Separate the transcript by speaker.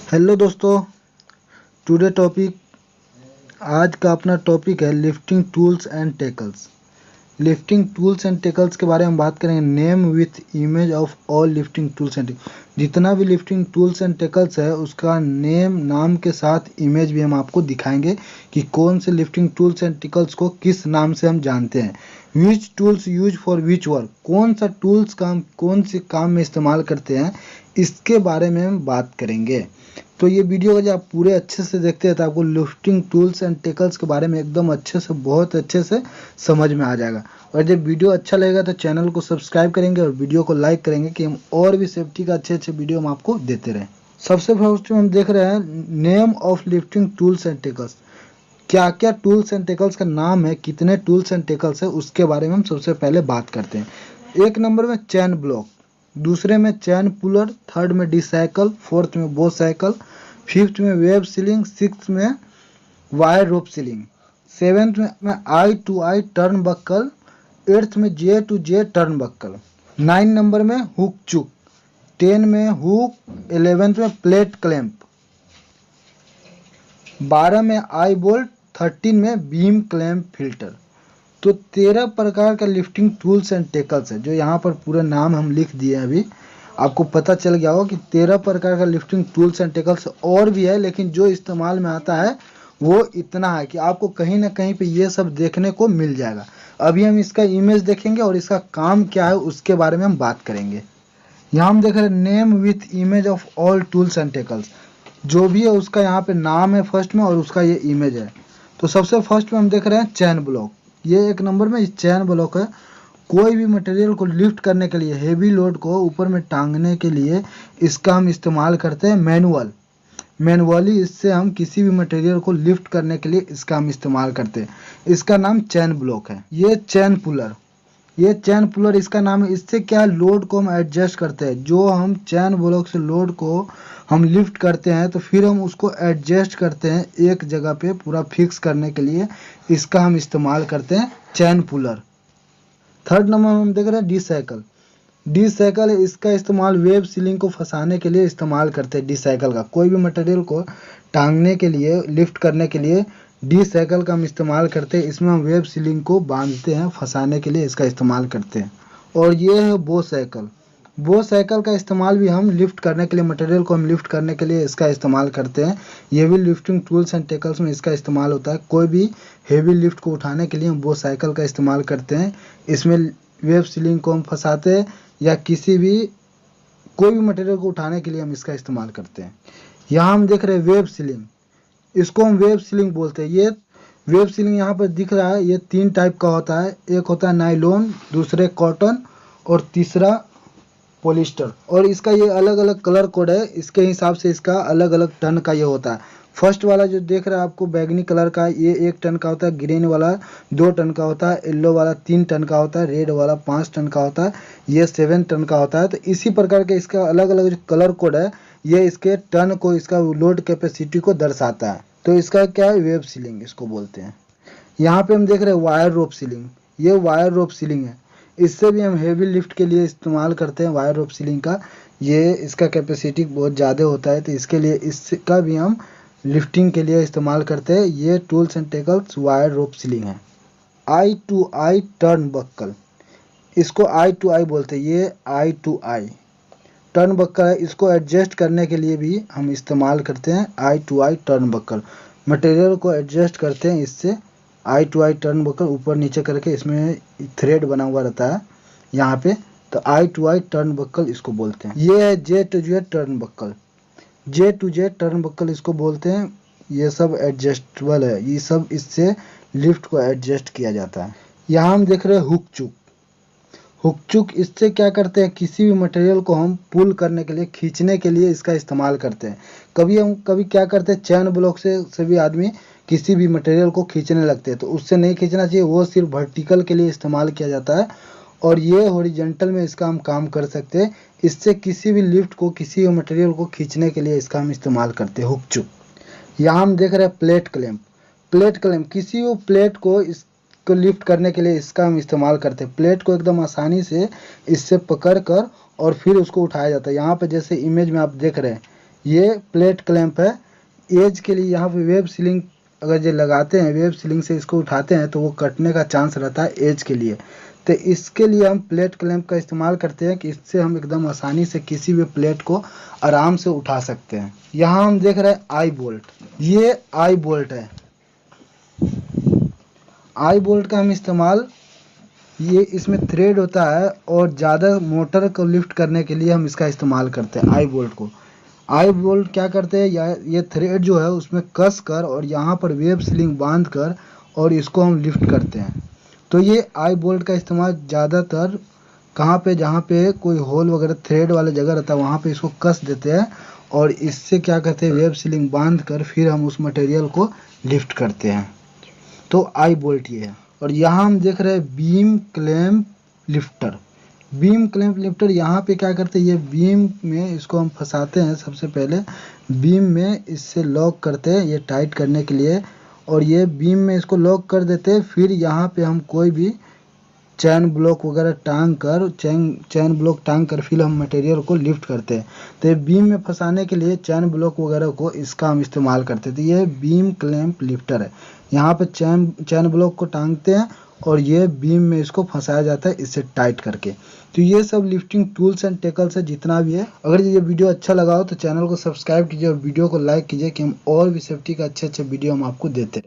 Speaker 1: Hello दोस्तों, today topic आज का अपना टॉपिक है lifting tools and tackles. Lifting tools and tackles के बारे में बात करेंगे। Name with image of all lifting tools and जितना भी लिफ्टिंग टूल्स एंड टेकल्स है उसका नाम के साथ इमेज भी हम आपको दिखाएंगे कि कौन से लिफ्टिंग टूल्स एंड टेकल्स को किस नाम से हम जानते हैं। Which tools use for which work, कौन सा टूल्स कौन से काम में इस्तेमाल करते हैं, इसके बारे में हम बात करेंगे। तो ये वीडियो को जब आप पूरे अच्छे से देखते हैं तो आपको लिफ्टिंग टूल्स एंड टेकल्स के बारे में एकदम अच्छे से बहुत अच्छे से समझ में आ जाएगा। और जब वीडियो अच्छा लगेगा तो चैनल को सब्सक्राइब करेंगे और वीडियो को लाइक करेंगे कि हम और भी सेफ्टी का अच्छे वीडियो हम आपको देते रहें। सबसे फर्स्ट हम देख रहे हैं name of lifting tools and tackles. क्या क्या टूल्स एंड टेकल्स का नाम है, कितने टूल्स एंड टेकल्स है, उसके बारे में हम सबसे पहले बात करते हैं। एक नंबर में चैन ब्लॉक, दूसरे में चैन पुलर, थर्ड में डिसाइकल, फोर्थ में बो साइकिल, फिफ्थ में वेब सीलिंग, सिक्स में वायर रोप सीलिंग, सेवेंथ में eye to eye turnbuckle, eighth में J to J turnbuckle, 9 number में हुक चुक, 10 में हुक, 11th में प्लेट क्लैंप, 12 में आई बोल्ट, 13 में बीम क्लैंप फिल्टर। तो 13 प्रकार का लिफ्टिंग टूल्स एंड टेकल्स है जो यहाँ पर पूरे नाम हम लिख दिए हैं। अभी आपको पता चल गया होगा कि 13 प्रकार का लिफ्टिंग टूल्स एंड टेकल्स और भी है, लेकिन जो इस्तेमाल में आता है वो इतना है कि आपको कहीं ना कहीं पे ये सब देखने को मिल जाएगा। अभी हम इसका इमेज देखेंगे और इसका काम क्या है उसके बारे में हम बात करेंगे। यहाँ हम देख रहे हैं name with image of all tools and tackles. जो भी है उसका यहाँ पे नाम है फर्स्ट में और उसका ये इमेज है। तो सबसे फर्स्ट में हम देख रहे हैं चैन ब्लॉक। ये एक नंबर में चैन ब्लॉक है। कोई भी मटेरियल को लिफ्ट करने के लिए, हेवी लोड को ऊपर में टांगने के लिए इसका हम इस्तेमाल करते हैं मैनुअली। इससे हम किसी भी मटेरियल को लिफ्ट करने के लिए इसका हम इस्तेमाल करते हैं। इसका नाम चैन ब्लॉक है। ये चैन पुलर इसका नाम है। इससे क्या लोड को हम एडजस्ट करते हैं। जो हम चैन ब्लॉक से लोड को हम लिफ्ट करते हैं तो फिर हम उसको एडजस्ट करते हैं एक जगह पे पूरा फिक्स करने के लिए इसका हम इस्तेमाल करते हैं चैन पुलर। थर्ड नंबर हम देख रहे हैं डी साइकिल। इसका इस्तेमाल वेब सीलिंग को फंसाने के लिए इस्तेमाल करते हैं। डी साइकिल का कोई भी मटेरियल को टांगने के लिए, लिफ्ट करने के लिए डी साइकिल का हम इस्तेमाल करते हैं। इसमें हम वेब सीलिंग को बांधते हैं, फंसाने के लिए इसका इस्तेमाल करते हैं। और ये है बो साइकिल का इस्तेमाल भी हम लिफ्ट करने के लिए, मटेरियल को हम लिफ्ट करने के लिए इसका इस्तेमाल करते हैं। ये भी लिफ्टिंग टूल्स एंड टेकल्स में इसका इस्तेमाल होता है। कोई भी हेवी लिफ्ट को उठाने के लिए हम बो साइकिल का इस्तेमाल करते हैं। इसमें वेब सीलिंग को हम फंसाते हैं या कोई भी मटेरियल को उठाने के लिए हम इसका इस्तेमाल करते हैं। यहाँ हम देख रहे हैं वेब सीलिंग। इसको हम वेब सीलिंग बोलते हैं। ये वेब सीलिंग यहाँ पर दिख रहा है, ये 3 टाइप का होता है। एक होता है नायलॉन, दूसरे कॉटन और तीसरा पॉलिस्टर। और इसका ये अलग अलग कलर कोड है, इसके हिसाब से इसका अलग अलग टन का ये होता है। फर्स्ट वाला जो देख रहे हैं आपको बैगनी कलर का, ये 1 टन का होता है। ग्रीन वाला 2 टन का होता है। येलो वाला 3 टन का होता है। रेड वाला 5 टन का होता है। ये 7 टन का होता है। तो इसी प्रकार के इसका अलग अलग जो कलर कोड है ये इसके टन को, इसका लोड कैपेसिटी को दर्शाता है। तो इसका क्या है, वेब सीलिंग इसको बोलते हैं। यहाँ पे हम देख रहे हैं वायर रोप सीलिंग। ये वायर रोप सीलिंग है। इससे भी हम हेवी लिफ्ट के लिए इस्तेमाल करते हैं वायर रोप सीलिंग का। ये इसका कैपेसिटी बहुत ज़्यादा होता है तो इसके लिए इसका भी हम लिफ्टिंग के लिए इस्तेमाल करते हैं। ये tools and tackles wire rope sling है। Eye to eye turnbuckle, इसको आई टू आई बोलते हैं। ये eye to eye turnbuckle है। इसको एडजस्ट करने के लिए भी हम इस्तेमाल करते हैं eye to eye turnbuckle. Material को एडजस्ट करते हैं इससे। Eye to eye turnbuckle ऊपर नीचे करके इसमें थ्रेड बना हुआ रहता है यहाँ पे, तो eye to eye turnbuckle इसको बोलते हैं। ये है J to J turnbuckle. J to J turnbuckle इसको बोलते हैं। ये सब एडजस्टेबल है, ये सब इससे लिफ्ट को एडजस्ट किया जाता है। यहाँ हम देख रहे हैं हुक चुक। इससे क्या करते हैं, किसी भी मटेरियल को हम पुल करने के लिए, खींचने के लिए इसका इस्तेमाल करते हैं। कभी क्या करते हैं, चैन ब्लॉक से सभी आदमी किसी भी मटेरियल को खींचने लगते हैं तो उससे नहीं खींचना चाहिए। वो सिर्फ वर्टिकल के लिए इस्तेमाल किया जाता है और ये हॉरिजॉन्टल में इसका हम काम कर सकते हैं। इससे किसी भी लिफ्ट को, किसी भी मटेरियल को खींचने के लिए इसका हम इस्तेमाल करते हैं हुक चुक। यहाँ हम देख रहे हैं प्लेट क्लैंप। किसी भी प्लेट को इसको लिफ्ट करने के लिए इसका हम इस्तेमाल करते हैं। प्लेट को एकदम आसानी से इससे पकड़ कर और फिर उसको उठाया जाता है। यहाँ पे जैसे इमेज में आप देख रहे हैं, ये प्लेट क्लैंप है। एज के लिए यहाँ पे वेब सीलिंग अगर ये लगाते हैं, वेब सीलिंग से इसको उठाते हैं तो वो कटने का चांस रहता है एज के लिए। तो इसके लिए हम प्लेट क्लैंप का इस्तेमाल करते हैं कि इससे हम एकदम आसानी से किसी भी प्लेट को आराम से उठा सकते हैं। यहाँ हम देख रहे हैं आई बोल्ट, ये आई बोल्ट है। आई बोल्ट का हम इस्तेमाल, ये इसमें थ्रेड होता है और ज़्यादा मोटर को लिफ्ट करने के लिए हम इसका इस्तेमाल करते हैं आई बोल्ट को। आई बोल्ट क्या करते हैं, ये थ्रेड जो है उसमें कस कर और यहाँ पर वेब सीलिंग बांध कर और इसको हम लिफ्ट करते हैं। तो ये आई बोल्ट का इस्तेमाल ज़्यादातर कहाँ पे, जहाँ पे कोई होल वगैरह थ्रेड वाला जगह रहता है वहाँ पे इसको कस देते हैं और इससे क्या करते हैं, वेब सीलिंग बांध कर फिर हम उस मटेरियल को लिफ्ट करते हैं। तो आई बोल्ट ये है। और यहाँ हम देख रहे हैं beam clamp lifter. Beam clamp lifter यहाँ पे क्या करते हैं, ये बीम में इसको हम फंसाते हैं। सबसे पहले बीम में इससे लॉक करते हैं ये टाइट करने के लिए, और ये बीम में इसको लॉक कर देते हैं। फिर यहाँ पे हम कोई भी चैन ब्लॉक वगैरह टांग कर, चैन ब्लॉक टांग कर फिर हम मटेरियल को लिफ्ट करते हैं। तो ये बीम में फंसाने के लिए चैन ब्लॉक वगैरह को इसका हम इस्तेमाल करते थे। तो ये बीम क्लैंप लिफ्टर है। यहाँ पे चैन ब्लॉक को टांगते हैं और ये बीम में इसको फंसाया जाता है इससे टाइट करके। तो ये सब लिफ्टिंग टूल्स एंड टेकल्स है जितना भी है। अगर ये वीडियो अच्छा लगा हो तो चैनल को सब्सक्राइब कीजिए और वीडियो को लाइक कीजिए कि हम और भी सेफ्टी का अच्छे वीडियो हम आपको देते हैं।